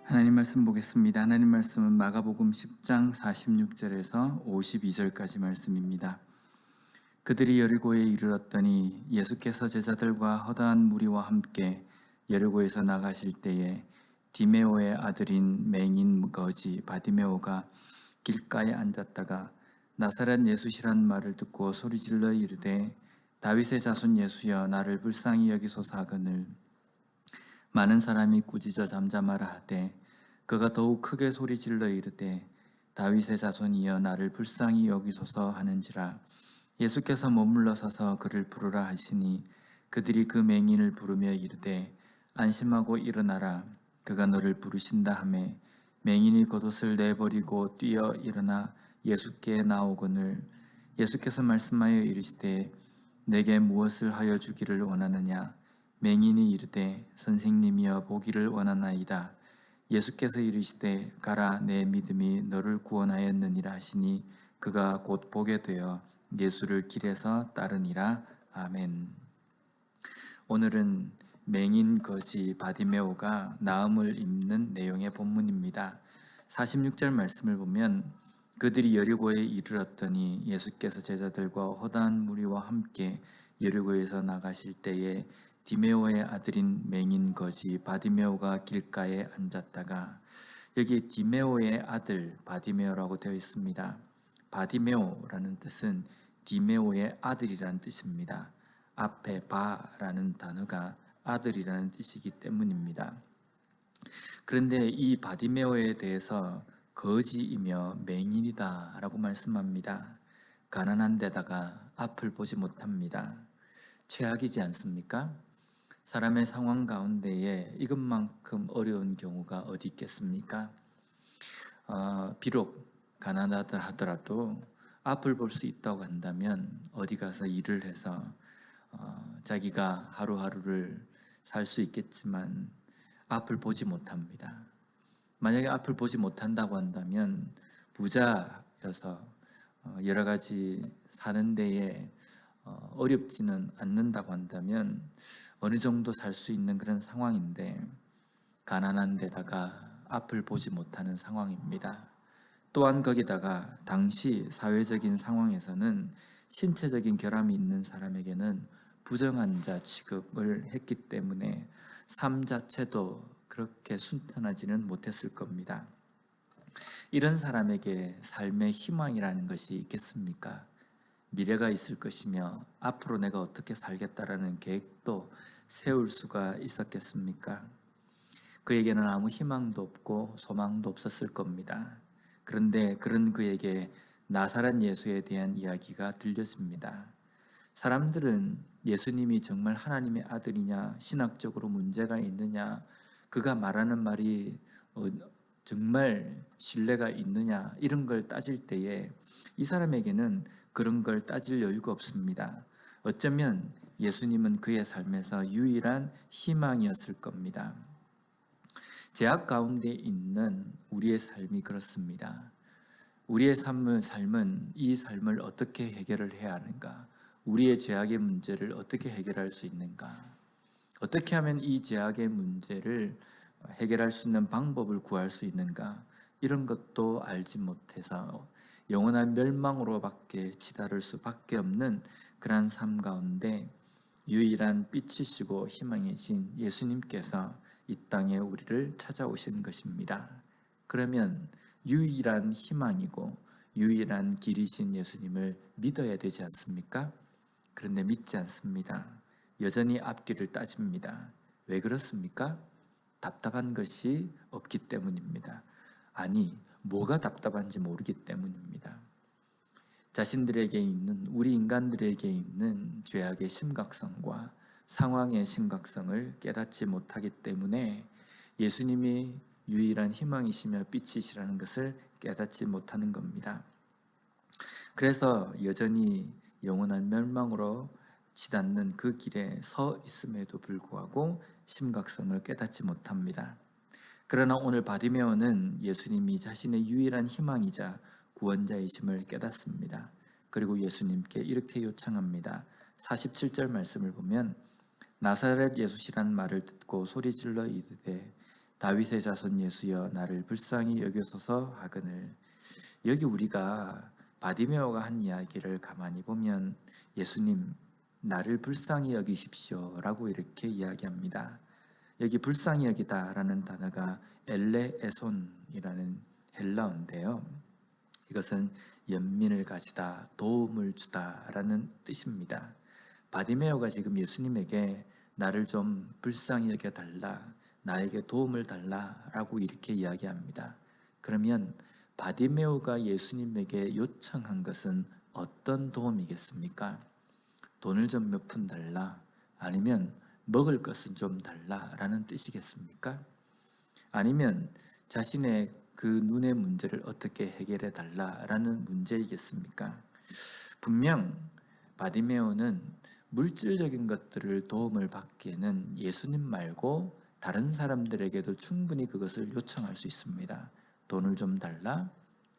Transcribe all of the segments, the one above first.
하나님 말씀 보겠습니다. 하나님 말씀은 마가복음 10장 46절에서 52절까지 말씀입니다. 그들이 여리고에 이르렀더니 예수께서 제자들과 허다한 무리와 함께 여리고에서 나가실 때에 디메오의 아들인 맹인 거지 바디메오가 길가에 앉았다가 나사렛 예수시란 말을 듣고 소리질러 이르되 다윗의 자손 예수여 나를 불쌍히 여기소서 하거늘 많은 사람이 꾸짖어 잠잠하라 하되 그가 더욱 크게 소리질러 이르되 다윗의 자손이여 나를 불쌍히 여기소서 하는지라. 예수께서 머물러 서서 그를 부르라 하시니 그들이 그 맹인을 부르며 이르되 안심하고 일어나라 그가 너를 부르신다 하매 맹인이 겉옷을 내버리고 뛰어 일어나 예수께 나오거늘 예수께서 말씀하여 이르시되 내게 무엇을 하여 주기를 원하느냐. 맹인이 이르되 선생님이여 보기를 원하나이다. 예수께서 이르시되 가라 내 믿음이 너를 구원하였느니라 하시니 그가 곧 보게 되어 예수를 길에서 따르니라. 아멘. 오늘은 맹인 거지 바디메오가 나음을 입는 내용의 본문입니다. 46절 말씀을 보면 그들이 여리고에 이르렀더니 예수께서 제자들과 허다한 무리와 함께 여리고에서 나가실 때에 디메오의 아들인 맹인 거지 바디메오가 길가에 앉았다가, 여기 디메오의 아들 바디메오라고 되어 있습니다. 바디메오라는 뜻은 디메오의 아들이라는 뜻입니다. 앞에 바라는 단어가 아들이라는 뜻이기 때문입니다. 그런데 이 바디메오에 대해서 거지이며 맹인이다 라고 말씀합니다. 가난한 데다가 앞을 보지 못합니다. 최악이지 않습니까? 사람의 상황 가운데에 이것만큼 어려운 경우가 어디 있겠습니까? 비록 가난하다 하더라도 앞을 볼 수 있다고 한다면 어디 가서 일을 해서 자기가 하루하루를 살 수 있겠지만 앞을 보지 못합니다. 만약에 앞을 보지 못한다고 한다면 부자여서 여러 가지 사는 데에 어렵지는 않는다고 한다면 어느 정도 살 수 있는 그런 상황인데, 가난한 데다가 앞을 보지 못하는 상황입니다. 또한 거기다가 당시 사회적인 상황에서는 신체적인 결함이 있는 사람에게는 부정한 자 취급을 했기 때문에 삶 자체도 그렇게 순탄하지는 못했을 겁니다. 이런 사람에게 삶의 희망이라는 것이 있겠습니까? 미래가 있을 것이며 앞으로 내가 어떻게 살겠다라는 계획도 세울 수가 있었겠습니까? 그에게는 아무 희망도 없고 소망도 없었을 겁니다. 그런데 그런 그에게 나사렛 예수에 대한 이야기가 들려집니다. 사람들은 예수님이 정말 하나님의 아들이냐, 신학적으로 문제가 있느냐, 그가 말하는 말이 정말 신뢰가 있느냐, 이런 걸 따질 때에 이 사람에게는 그런 걸 따질 여유가 없습니다. 어쩌면 예수님은 그의 삶에서 유일한 희망이었을 겁니다. 제약 가운데 있는 우리의 삶이 그렇습니다. 우리의 삶은 이 삶을 어떻게 해결을 해야 하는가? 우리의 죄악의 문제를 어떻게 해결할 수 있는가? 어떻게 하면 이 죄악의 문제를 해결할 수 있는 방법을 구할 수 있는가? 이런 것도 알지 못해서 영원한 멸망으로밖에 치달을 수밖에 없는 그러한 삶 가운데 유일한 빛이시고 희망이신 예수님께서 이 땅에 우리를 찾아오신 것입니다. 그러면 유일한 희망이고 유일한 길이신 예수님을 믿어야 되지 않습니까? 그런데 믿지 않습니다. 여전히 앞길을 따집니다. 왜 그렇습니까? 답답한 것이 없기 때문입니다. 아니, 뭐가 답답한지 모르기 때문입니다. 자신들에게 있는, 우리 인간들에게 있는 죄악의 심각성과 상황의 심각성을 깨닫지 못하기 때문에 예수님이 유일한 희망이시며 빛이시라는 것을 깨닫지 못하는 겁니다. 그래서 여전히 영원한 멸망으로 치닫는 그 길에 서 있음에도 불구하고 심각성을 깨닫지 못합니다. 그러나 오늘 바디메오는 예수님이 자신의 유일한 희망이자 구원자이심을 깨닫습니다. 그리고 예수님께 이렇게 요청합니다. 47절 말씀을 보면 나사렛 예수시란 말을 듣고 소리질러 이르되 다윗의 자손 예수여 나를 불쌍히 여기소서 하거늘. 여기 우리가 바디메오가 한 이야기를 가만히 보면 예수님 나를 불쌍히 여기십시오라고 이렇게 이야기합니다. 여기 불쌍히 여기다라는 단어가 엘레에손이라는 헬라어인데요. 이것은 연민을 가지다, 도움을 주다라는 뜻입니다. 바디메오가 지금 예수님에게 나를 좀 불쌍히 여겨달라, 나에게 도움을 달라라고 이렇게 이야기합니다. 그러면 바디메오가 예수님에게 요청한 것은 어떤 도움이겠습니까? 돈을 좀 몇 푼 달라, 아니면 먹을 것은 좀 달라라는 뜻이겠습니까? 아니면 자신의 그 눈의 문제를 어떻게 해결해 달라라는 문제이겠습니까? 분명 바디메오는 물질적인 것들을 도움을 받기에는 예수님 말고 다른 사람들에게도 충분히 그것을 요청할 수 있습니다. 돈을 좀 달라,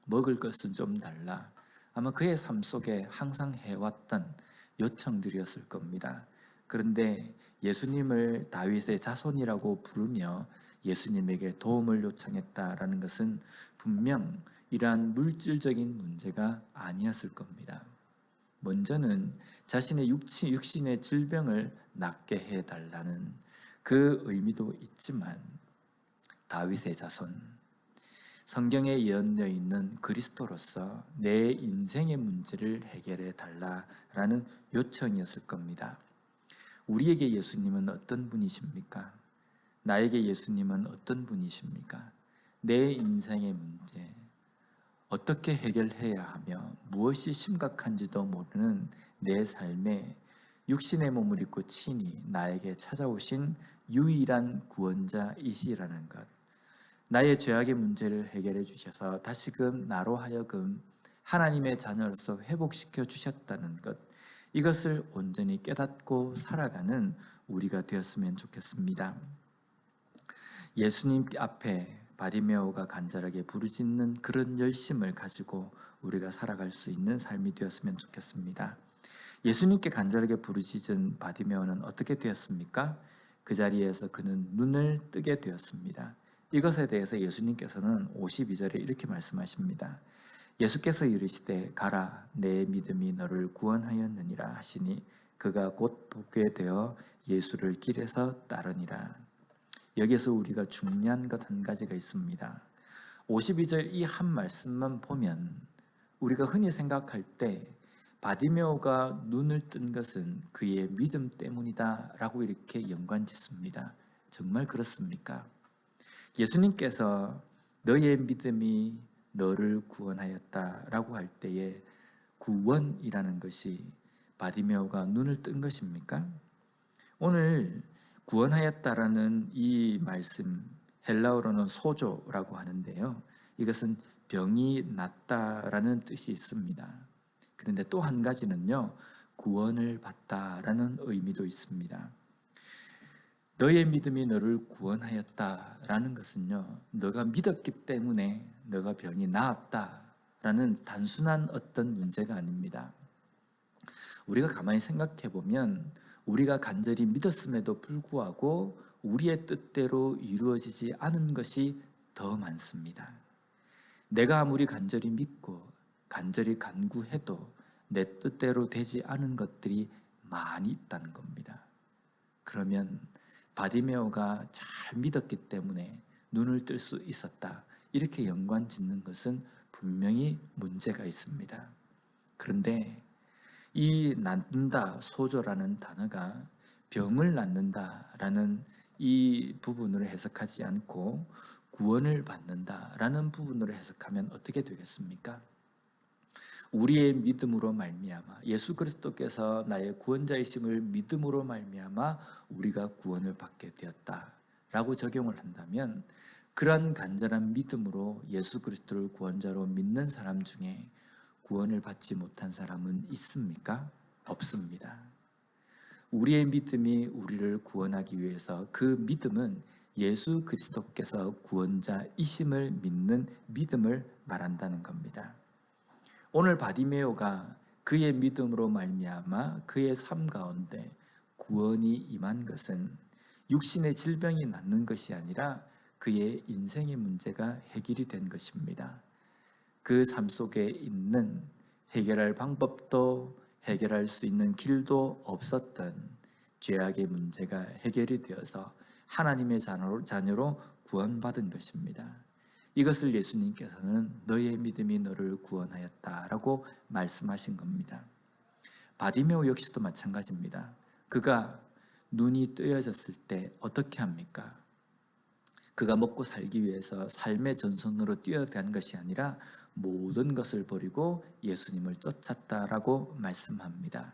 먹을 것은 좀 달라. 아마 그의 삶 속에 항상 해왔던 요청들이었을 겁니다. 그런데 예수님을 다윗의 자손이라고 부르며 예수님에게 도움을 요청했다라는 것은 분명 이러한 물질적인 문제가 아니었을 겁니다. 먼저는 자신의 육신의 질병을 낫게 해달라는 그 의미도 있지만 다윗의 자손, 성경에 예언되어 있는 그리스도로서 내 인생의 문제를 해결해 달라라는 요청이었을 겁니다. 우리에게 예수님은 어떤 분이십니까? 나에게 예수님은 어떤 분이십니까? 내 인생의 문제, 어떻게 해결해야 하며 무엇이 심각한지도 모르는 내 삶에 육신의 몸을 입고 친히 나에게 찾아오신 유일한 구원자이시라는 것, 나의 죄악의 문제를 해결해 주셔서 다시금 나로 하여금 하나님의 자녀로서 회복시켜 주셨다는 것, 이것을 온전히 깨닫고 살아가는 우리가 되었으면 좋겠습니다. 예수님 앞에 바디메오가 간절하게 부르짖는 그런 열심을 가지고 우리가 살아갈 수 있는 삶이 되었으면 좋겠습니다. 예수님께 간절하게 부르짖은 바디메오는 어떻게 되었습니까? 그 자리에서 그는 눈을 뜨게 되었습니다. 이것에 대해서 예수님께서는 52절에 이렇게 말씀하십니다. 예수께서 이르시되 가라, 내 믿음이 너를 구원하였느니라 하시니 그가 곧 보게 되어 예수를 길에서 따르니라. 여기에서 우리가 중요한 것 한 가지가 있습니다. 52절 이 한 말씀만 보면 우리가 흔히 생각할 때 바디메오가 눈을 뜬 것은 그의 믿음 때문이다 라고 이렇게 연관짓습니다. 정말 그렇습니까? 예수님께서 너의 믿음이 너를 구원하였다 라고 할 때에 구원이라는 것이 바디메오가 눈을 뜬 것입니까? 오늘 구원하였다라는 이 말씀, 헬라어로는 소조라고 하는데요, 이것은 병이 낫다라는 뜻이 있습니다. 그런데 또 한 가지는요, 구원을 받다라는 의미도 있습니다. 너의 믿음이 너를 구원하였다라는 것은요, 너가 믿었기 때문에 너가 병이 나았다라는 단순한 어떤 문제가 아닙니다. 우리가 가만히 생각해 보면 우리가 간절히 믿었음에도 불구하고 우리의 뜻대로 이루어지지 않은 것이 더 많습니다. 내가 아무리 간절히 믿고 간절히 간구해도 내 뜻대로 되지 않은 것들이 많이 있다는 겁니다. 그러면 바디메오가 잘 믿었기 때문에 눈을 뜰 수 있었다, 이렇게 연관 짓는 것은 분명히 문제가 있습니다. 그런데 이 낫는다, 소조라는 단어가 병을 낫는다라는 이 부분으로 해석하지 않고 구원을 받는다라는 부분으로 해석하면 어떻게 되겠습니까? 우리의 믿음으로 말미암아, 예수 그리스도께서 나의 구원자이심을 믿음으로 말미암아 우리가 구원을 받게 되었다라고 적용을 한다면, 그러한 간절한 믿음으로 예수 그리스도를 구원자로 믿는 사람 중에 구원을 받지 못한 사람은 있습니까? 없습니다. 우리의 믿음이 우리를 구원하기 위해서, 그 믿음은 예수 그리스도께서 구원자이심을 믿는 믿음을 말한다는 겁니다. 오늘 바디메오가 그의 믿음으로 말미암아 그의 삶 가운데 구원이 임한 것은 육신의 질병이 낫는 것이 아니라 그의 인생의 문제가 해결이 된 것입니다. 그 삶 속에 있는 해결할 방법도 해결할 수 있는 길도 없었던 죄악의 문제가 해결이 되어서 하나님의 자녀로 구원받은 것입니다. 이것을 예수님께서는 너의 믿음이 너를 구원하였다라고 말씀하신 겁니다. 바디메오 역시도 마찬가지입니다. 그가 눈이 뜨여졌을 때 어떻게 합니까? 그가 먹고 살기 위해서 삶의 전선으로 뛰어간 것이 아니라 모든 것을 버리고 예수님을 쫓았다라고 말씀합니다.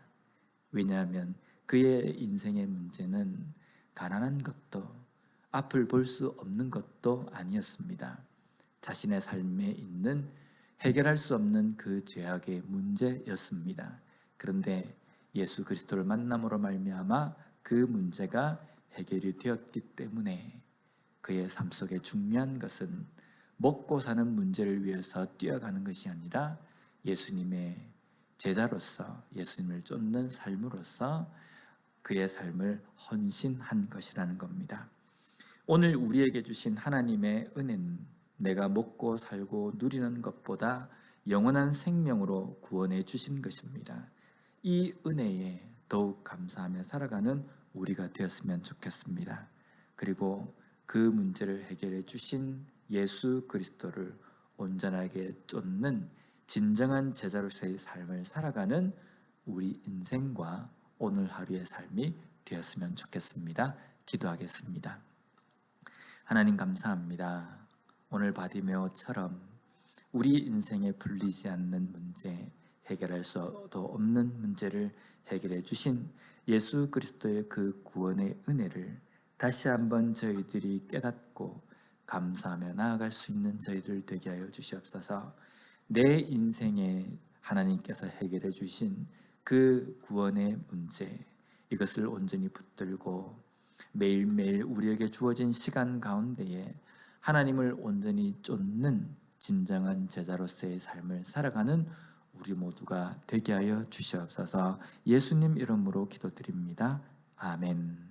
왜냐하면 그의 인생의 문제는 가난한 것도 앞을 볼 수 없는 것도 아니었습니다. 자신의 삶에 있는 해결할 수 없는 그 죄악의 문제였습니다. 그런데 예수 그리스도를 만남으로 말미암아 그 문제가 해결이 되었기 때문에 그의 삶 속에 중요한 것은 먹고 사는 문제를 위해서 뛰어가는 것이 아니라 예수님의 제자로서 예수님을 쫓는 삶으로서 그의 삶을 헌신한 것이라는 겁니다. 오늘 우리에게 주신 하나님의 은혜는 내가 먹고 살고 누리는 것보다 영원한 생명으로 구원해 주신 것입니다. 이 은혜에 더욱 감사하며 살아가는 우리가 되었으면 좋겠습니다. 그리고 그 문제를 해결해 주신 예수 그리스도를 온전하게 쫓는 진정한 제자로서의 삶을 살아가는 우리 인생과 오늘 하루의 삶이 되었으면 좋겠습니다. 기도하겠습니다. 하나님 감사합니다. 오늘 바디메오처럼 우리 인생에 풀리지 않는 문제, 해결할 수도 없는 문제를 해결해 주신 예수 그리스도의 그 구원의 은혜를 다시 한번 저희들이 깨닫고 감사하며 나아갈 수 있는 저희들 되게 하여 주시옵소서. 내 인생에 하나님께서 해결해 주신 그 구원의 문제, 이것을 온전히 붙들고 매일매일 우리에게 주어진 시간 가운데에 하나님을 온전히 쫓는 진정한 제자로서의 삶을 살아가는 우리 모두가 되게 하여 주시옵소서. 예수님 이름으로 기도드립니다. 아멘.